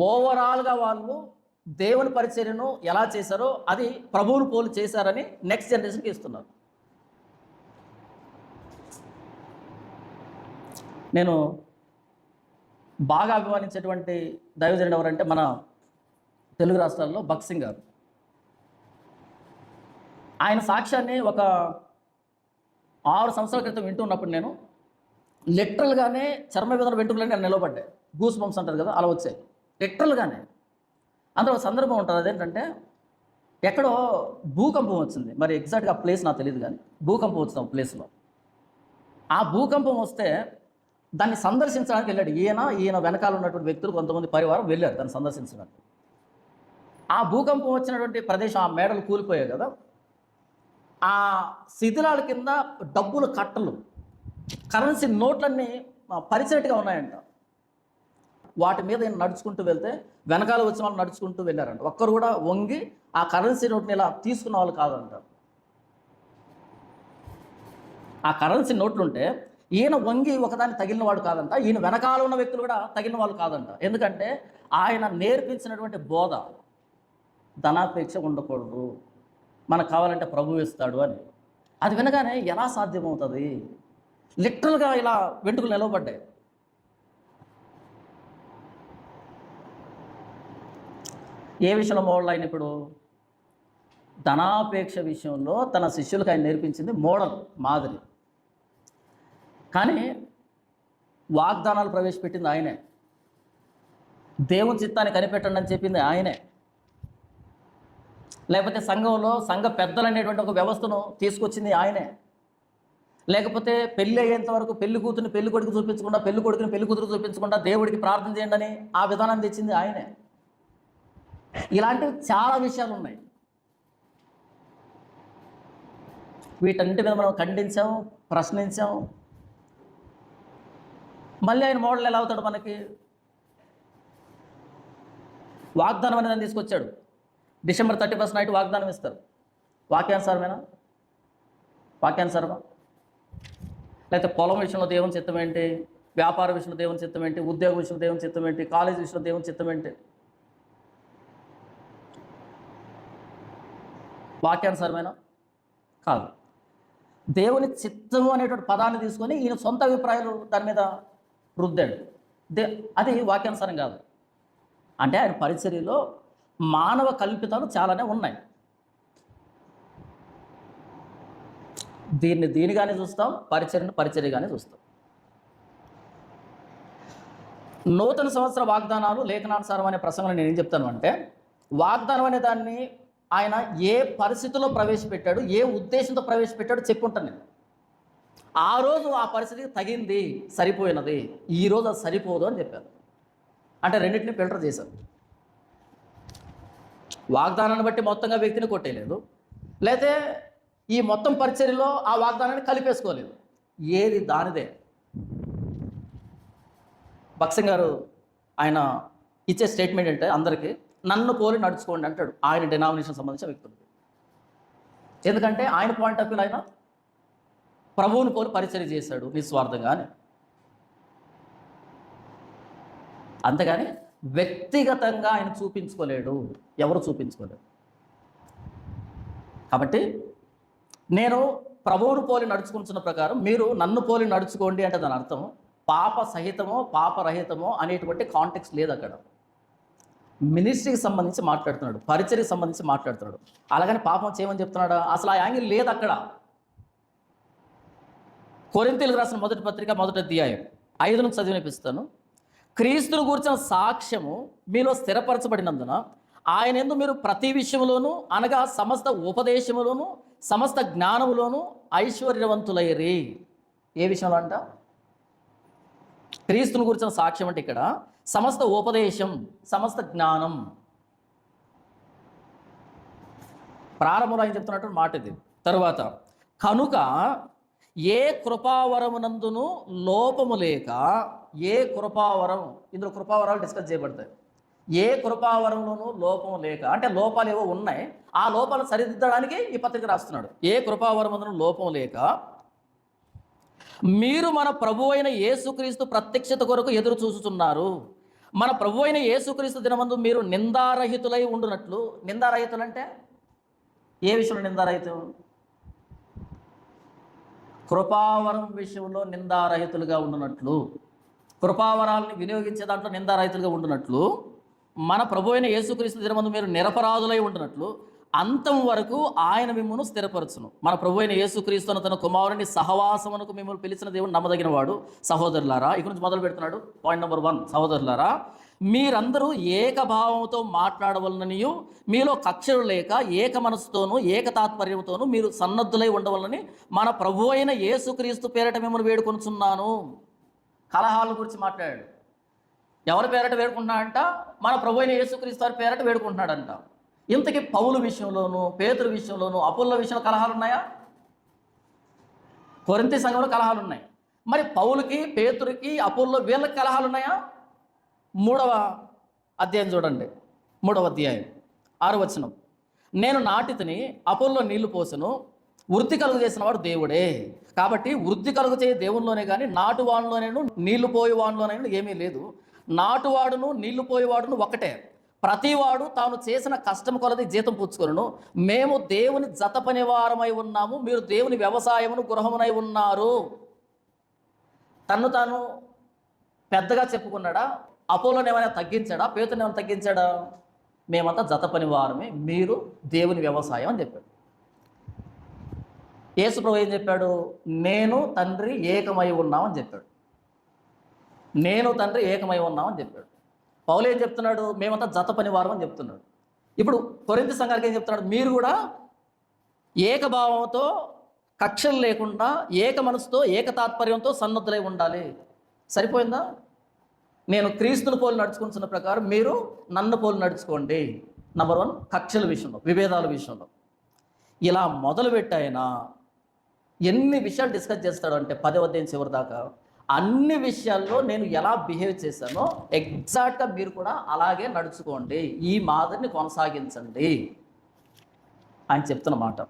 ఓవరాల్గా వాళ్ళు దేవుని పరిచర్యను ఎలా చేశారో అది ప్రభువుని పోలు చేశారని నెక్స్ట్ జనరేషన్కి ఇస్తున్నారు. నేను బాగా అభిమానించేటువంటి దైవజనుడు ఎవరంటే మన తెలుగు రాష్ట్రాల్లో భగత్ సింగ్ గారు. ఆయన సాక్ష్యాన్ని ఒక 6 సంవత్సరాల క్రితం వింటున్నప్పుడు నేను లిటరల్గానే చర్మ వేదన వెంట్రుకలని నేను నిలబడ్డాయి. గూస్ బంప్స్ అంటారు కదా, అలా వచ్చాయి లిటరల్గానే. అందులో ఒక సందర్భం ఉంటుంది, అదేంటంటే ఎక్కడో భూకంపం వచ్చింది, మరి ఎగ్జాక్ట్గా ఆ ప్లేస్ నాకు తెలియదు, కానీ భూకంపం వచ్చింది ఆ ప్లేస్లో. ఆ భూకంపం వస్తే దాన్ని సందర్శించడానికి వెళ్ళాడు ఈయన వెనకాల ఉన్నటువంటి వ్యక్తులు, కొంతమంది పరివారం వెళ్ళారు దాన్ని సందర్శించడానికి. ఆ భూకంపం వచ్చినటువంటి ప్రదేశం, ఆ మేడలు కూలిపోయాయి కదా, ఆ శిథిలాల కింద డబ్బులు కట్టలు, కరెన్సీ నోట్లన్నీ పరిచినట్టుగా ఉన్నాయంట. వాటి మీద ఈయన నడుచుకుంటూ వెళ్తే వెనకాల వచ్చిన వాళ్ళు నడుచుకుంటూ వెళ్ళారంట. ఒక్కరు కూడా వంగి ఆ కరెన్సీ నోట్ని ఇలా తీసుకున్న వాళ్ళు కాదంట. ఆ కరెన్సీ నోట్లుంటే ఈయన వంగి ఒకదాన్ని తగిలిన వాడు కాదంట, ఈయన వెనకాల ఉన్న వ్యక్తులు కూడా తగిలిన వాళ్ళు కాదంట. ఎందుకంటే ఆయన నేర్పించినటువంటి బోధ ధనాపేక్ష ఉండకూడదు, మనకు కావాలంటే ప్రభువు ఇస్తాడు అని. అది వినగానే ఎలా సాధ్యమవుతుంది? లిటరల్గా ఇలా వెంట్రుకలు నిలవబడ్డాయి. ఏ విషయంలో మోడల్ ఆయన ఇప్పుడు ధనాపేక్ష విషయంలో తన శిష్యులకు ఆయన నేర్పించింది మోడల్, మాదిరి. కానీ వాగ్దానాలు ప్రవేశపెట్టింది ఆయనే, దేవుని చిత్తాన్ని కనిపెట్టండి అని చెప్పింది ఆయనే. లేకపోతే సంఘంలో సంఘ పెద్దలు అనేటువంటి ఒక వ్యవస్థను తీసుకొచ్చింది ఆయనే. లేకపోతే పెళ్ళి అయ్యేంత వరకు పెళ్లి కూతురిని పెళ్లి కొడుకు చూపించకుండా, పెళ్లి కొడుకుని పెళ్లి కూతురు చూపించకుండా దేవుడికి ప్రార్థన చేయండి అని ఆ విధానాన్ని తెచ్చింది ఆయనే. ఇలాంటివి చాలా విషయాలు ఉన్నాయి. వీటన్నిటి మీద మనం ఖండించాం, ప్రశ్నించాం. మళ్ళీ ఆయన మోడల్ ఎలా అవుతాడు? మనకి వాగ్దానం అనేది దాన్ని తీసుకొచ్చాడు. డిసెంబర్ 31 నైట్ వాగ్దానం ఇస్తారు. వాక్యానుసారమేనా? వాక్యానుసారమా? లేకపోతే పొలం విషయంలో దేవుని చిత్తం ఏంటి, వ్యాపార విషయంలో దేవుని చిత్తం ఏంటి, ఉద్యోగ విషయంలో దేవుని చిత్తం ఏంటి, కాలేజ్ విషయంలో దేవుని చిత్తం ఏంటి? వాక్యానుసారమేనా? కాదు. దేవుని చిత్తము అనేటువంటి పదాన్ని తీసుకొని ఈయన సొంత అభిప్రాయాలు దాని మీద రుద్దాడు. అది వాక్యానుసారం కాదు. అంటే ఆయన పరిచర్యలో మానవ కల్పితాలు చాలానే ఉన్నాయి. దీనిగానే చూస్తాం, పరిచర్యగానే చూస్తాం. నూతన సంవత్సర వాగ్దానాలు లేఖనానుసారం అనే ప్రసంగంలో నేను ఏం చెప్తాను అంటే, వాగ్దానం అనే దాన్ని ఆయన ఏ పరిస్థితిలో ప్రవేశపెట్టాడు, ఏ ఉద్దేశంతో ప్రవేశపెట్టాడో చెప్పుంటాను నేను. ఆ రోజు ఆ పరిస్థితికి తగింది, సరిపోయినది, ఈరోజు అది సరిపోదు అని చెప్పాను. అంటే రెండింటిని ఫిల్టర్ చేశాను. వాగ్దానాన్ని బట్టి మొత్తంగా వ్యక్తిని కొట్టేయలేదు, లేతే ఈ మొత్తం పరిచర్యలో ఆ వాగ్దానాన్ని కలిపేసుకోలేదు. ఏది దానిదే. భగత్ సింగ్ గారు ఆయన ఇచ్చే స్టేట్మెంట్ అంటే అందరికీ నన్ను పోలి నడుచుకోండి అంటాడు, ఆయన డినామినేషన్ సంబంధించిన వ్యక్తులు. ఎందుకంటే ఆయన పాయింట్ ఆఫ్ వ్యూలో ఆయన ప్రభువుని పోలి పరిచర్య చేశాడు నిస్వార్థంగానే. అంతేగాని వ్యక్తిగతంగా ఆయన చూపించుకోలేడు, ఎవరు చూపించుకోలేడు. కాబట్టి నేను ప్రభువుని పోలి నడుచుకుంటున్న ప్రకారం మీరు నన్ను పోలి నడుచుకోండి అంటే దాని అర్థం పాప సహితమో పాపరహితమో అనేటువంటి కాంటెక్స్ట్ లేదు అక్కడ. మినిస్ట్రీకి సంబంధించి మాట్లాడుతున్నాడు, పరిచర్యకి సంబంధించి మాట్లాడుతున్నాడు. అలాగని పాపం చేయమని చెప్తున్నాడా? అసలు ఆ యాంగిల్ లేదు అక్కడ. కొరింథీయులకు రాసిన మొదటి పత్రిక 1వ అధ్యాయం 5 నుంచి చదివినిపిస్తాను. క్రీస్తును గూర్చిన సాక్ష్యము మీలో స్థిరపరచబడినందున ఆయన యందు మీరు ప్రతి విషయంలోనూ, అనగా సమస్త ఉపదేశములోను సమస్త జ్ఞానములోను ఐశ్వర్యవంతులైరి. ఏ విషయంలో అంట? క్రీస్తును గురించిన సాక్ష్యం అంటే ఇక్కడ సమస్త ఉపదేశం, సమస్త జ్ఞానం. ప్రారంభంలో ఆయన చెప్తున్నటువంటి మాట ఇది. తరువాత కనుక ఏ కృపావరమునందును లోపము లేక, ఏ కృపావరం, ఇందులో కృపావరాలు డిస్కస్ చేయబడతాయి. ఏ కృపావరంలోనూ లోపం లేక అంటే లోపాలు ఏవో ఉన్నాయి, ఆ లోపాలు సరిదిద్దడానికి ఈ పత్రిక రాస్తున్నాడు. ఏ కృపావరమునందును లోపం లేక మీరు మన ప్రభువైన యేసుక్రీస్తు ప్రత్యక్షత కొరకు ఎదురు చూస్తున్నారు. మన ప్రభు అయిన యేసుక్రీస్తు దినమందు మీరు నిందారహితులై ఉండునట్లు. నిందారహితులు అంటే ఏ విషయంలో నిందారహితం? కృపావరం విషయంలో నిందారహితులుగా ఉండునట్లు, కృపావరాలని వినియోగించే దాంట్లో నిందారహితులుగా ఉండునట్లు, మన ప్రభు అయిన యేసుక్రీస్తు దినమందు మీరు నిరపరాధులై ఉండునట్లు అంతం వరకు ఆయన మిమ్మును స్థిరపరచును. మన ప్రభు అయిన యేసుక్రీస్తును తన కుమారుని సహవాసమునకు మిమ్మల్ని పిలిచిన దేవుడు నమ్మదగిన వాడు. సహోదరులారా, ఇక నుంచి మొదలు పెడుతున్నాడు. పాయింట్ నెంబర్ 1, సహోదరులారా, మీరందరూ ఏకభావంతో మాట్లాడవలననియు మీలో కక్షలు లేక ఏక మనసుతోనూ ఏక తాత్పర్యంతోనూ మీరు సన్నద్ధులై ఉండవలనని మన ప్రభు అయిన యేసుక్రీస్తు పేరట మిమ్మల్ని వేడుకొనుచున్నాను. కలహాల గురించి మాట్లాడాడు. ఎవరి పేరట వేడుకుంటున్నాడంట? మన ప్రభు అయిన యేసుక్రీస్తు వారి పేరట వేడుకుంటున్నాడంట. ఇంతకీ పౌలు విషయంలోనూ పేతురు విషయంలోనూ అపోల్లో విషయంలో కలహాలు ఉన్నాయా? కొరింథీ సంఘంలో కలహాలు ఉన్నాయి. మరి పౌలుకి పేతురుకి అపోల్లో వీళ్ళకి కలహాలు ఉన్నాయా? 3వ అధ్యాయం చూడండి. 3వ అధ్యాయం 6వ వచనం. నేను నాటితిని, అపోల్లో నీళ్లు పోసెను, వృద్ధి కలుగు చేసిన వాడు దేవుడే. కాబట్టి వృద్ధి కలుగు చేయ దేవునిలోనే కానీ నాటువాడిలోనేను నీళ్లు పోయేవాడిలోనైనా ఏమీ లేదు. నాటువాడును నీళ్లు పోయేవాడును ఒకటే. ప్రతివాడు తాను చేసిన కష్టం కొలది జీతం పుచ్చుకొనును. మేము దేవుని జత పనివారమై ఉన్నాము, మీరు దేవుని వ్యవసాయమును గృహమునై ఉన్నారు. తన్ను తాను పెద్దగా చెప్పుకున్నాడా? అపోలోని ఏమైనా తగ్గించాడా? పేతురుని ఏమైనా తగ్గించాడా? మేమంతా జత పనివారమే, మీరు దేవుని వ్యవసాయం అని చెప్పాడు. యేసు ప్రభు ఏం చెప్పాడు? నేను తండ్రి ఏకమై ఉన్నామని చెప్పాడు. నేను తండ్రి ఏకమై ఉన్నామని చెప్పాడు. పౌలు ఏం చెప్తున్నాడు? మేమంతా జత పనివారం అని చెప్తున్నాడు. ఇప్పుడు కొరింథీ సంఘానికి ఏం చెప్తున్నాడు? మీరు కూడా ఏకభావంతో, కక్షలు లేకుండా, ఏక మనసుతో, ఏక తాత్పర్యంతో సన్నద్ధులై ఉండాలి. సరిపోయిందా? నేను క్రీస్తుని పోలు నడుచుకుంటున్న ప్రకారం మీరు నన్ను పోలు నడుచుకోండి. నెంబర్ 1, కక్షల విషయంలో, విభేదాల విషయంలో. ఇలా మొదలుపెట్టాయన ఎన్ని విషయాలు డిస్కస్ చేస్తాడు అంటే 10వ అధ్యాయం చివరి దాకా అన్ని విషయాల్లో నేను ఎలా బిహేవ్ చేశానో ఎగ్జాక్ట్గా మీరు కూడా అలాగే నడుచుకోండి, ఈ మాదిరిని కొనసాగించండి అని చెప్తున్నమాట.